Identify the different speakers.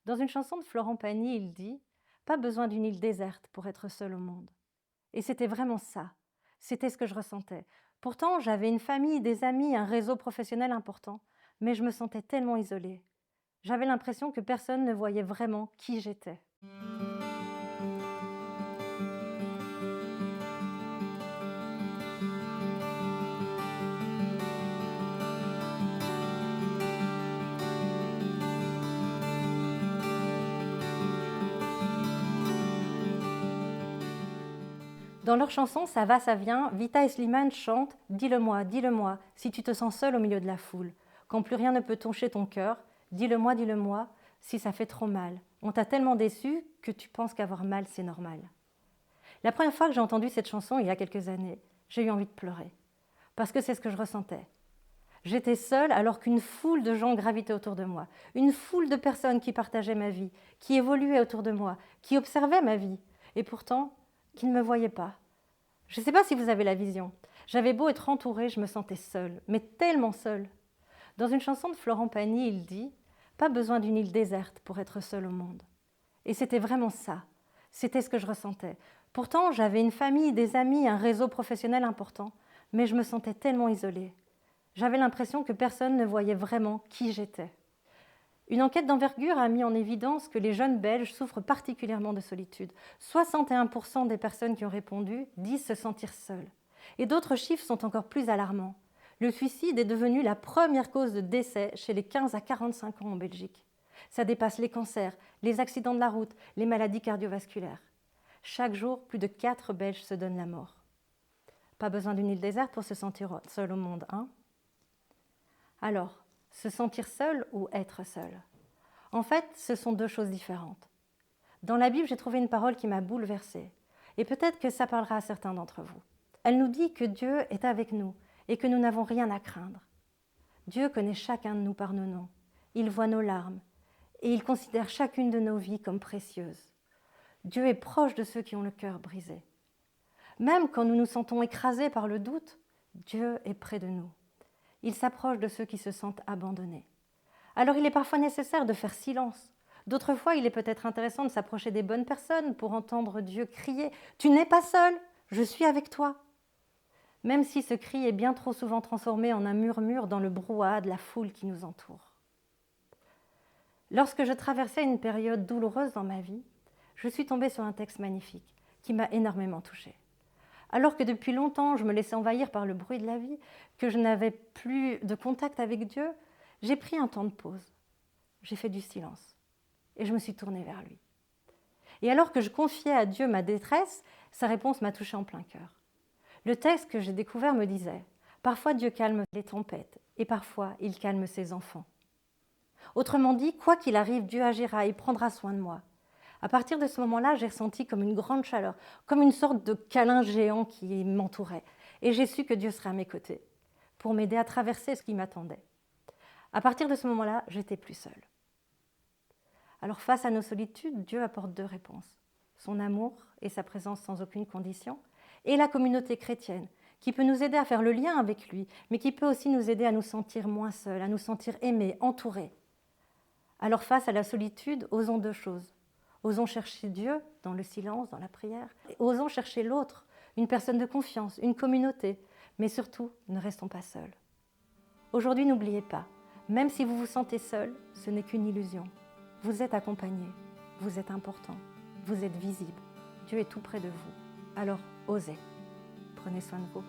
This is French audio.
Speaker 1: Dans une chanson de Florent Pagny, il dit: «Pas besoin d'une île déserte pour être seul au monde». Et c'était vraiment ça. C'était ce que je ressentais. Pourtant, j'avais une famille, des amis, un réseau professionnel important, mais je me sentais tellement isolée. J'avais l'impression que personne ne voyait vraiment qui j'étais. Dans leur chanson Ça va, ça vient, Vita et Slimane chantent dis le moi, si tu te sens seul au milieu de la foule. Quand plus rien ne peut toucher ton cœur, dis le moi, si ça fait trop mal. On t'a tellement déçu que tu penses qu'avoir mal, c'est normal. La première fois que j'ai entendu cette chanson, il y a quelques années, j'ai eu envie de pleurer. Parce que c'est ce que je ressentais. J'étais seule alors qu'une foule de gens gravitaient autour de moi. Une foule de personnes qui partageaient ma vie, qui évoluaient autour de moi, qui observaient ma vie. Et pourtant, qui ne me voyaient pas. Je ne sais pas si vous avez la vision. J'avais beau être entourée, je me sentais seule, mais tellement seule. Dans une chanson de Florent Pagny, il dit « Pas besoin d'une île déserte pour être seule au monde ». Et c'était vraiment ça. C'était ce que je ressentais. Pourtant, j'avais une famille, des amis, un réseau professionnel important, mais je me sentais tellement isolée. J'avais l'impression que personne ne voyait vraiment qui j'étais. Une enquête d'envergure a mis en évidence que les jeunes Belges souffrent particulièrement de solitude. 61% des personnes qui ont répondu disent se sentir seules. Et d'autres chiffres sont encore plus alarmants. Le suicide est devenu la première cause de décès chez les 15 à 45 ans en Belgique. Ça dépasse les cancers, les accidents de la route, les maladies cardiovasculaires. Chaque jour, plus de 4 Belges se donnent la mort. Pas besoin d'une île déserte pour se sentir seul au monde, hein ? Alors, se sentir seul ou être seul ? En fait, ce sont deux choses différentes. Dans la Bible, j'ai trouvé une parole qui m'a bouleversée. Et peut-être que ça parlera à certains d'entre vous. Elle nous dit que Dieu est avec nous et que nous n'avons rien à craindre. Dieu connaît chacun de nous par nos noms. Il voit nos larmes et il considère chacune de nos vies comme précieuses. Dieu est proche de ceux qui ont le cœur brisé. Même quand nous nous sentons écrasés par le doute, Dieu est près de nous. Il s'approche de ceux qui se sentent abandonnés. Alors il est parfois nécessaire de faire silence. D'autres fois, il est peut-être intéressant de s'approcher des bonnes personnes pour entendre Dieu crier « Tu n'es pas seul, je suis avec toi ». Même si ce cri est bien trop souvent transformé en un murmure dans le brouhaha de la foule qui nous entoure. Lorsque je traversais une période douloureuse dans ma vie, je suis tombée sur un texte magnifique qui m'a énormément touchée. Alors que depuis longtemps, je me laissais envahir par le bruit de la vie, que je n'avais plus de contact avec Dieu, j'ai pris un temps de pause. J'ai fait du silence et je me suis tournée vers lui. Et alors que je confiais à Dieu ma détresse, sa réponse m'a touchée en plein cœur. Le texte que j'ai découvert me disait « Parfois Dieu calme les tempêtes et parfois il calme ses enfants ». Autrement dit, quoi qu'il arrive, Dieu agira et prendra soin de moi. À partir de ce moment-là, j'ai ressenti comme une grande chaleur, comme une sorte de câlin géant qui m'entourait. Et j'ai su que Dieu serait à mes côtés pour m'aider à traverser ce qui m'attendait. À partir de ce moment-là, j'étais plus seule. Alors face à nos solitudes, Dieu apporte deux réponses. Son amour et sa présence sans aucune condition, et la communauté chrétienne, qui peut nous aider à faire le lien avec lui, mais qui peut aussi nous aider à nous sentir moins seuls, à nous sentir aimés, entourés. Alors face à la solitude, osons deux choses. Osons chercher Dieu dans le silence, dans la prière. Et osons chercher l'autre, une personne de confiance, une communauté. Mais surtout, ne restons pas seuls. Aujourd'hui, n'oubliez pas, même si vous vous sentez seul, ce n'est qu'une illusion. Vous êtes accompagné, vous êtes important, vous êtes visible. Dieu est tout près de vous. Alors, osez. Prenez soin de vous.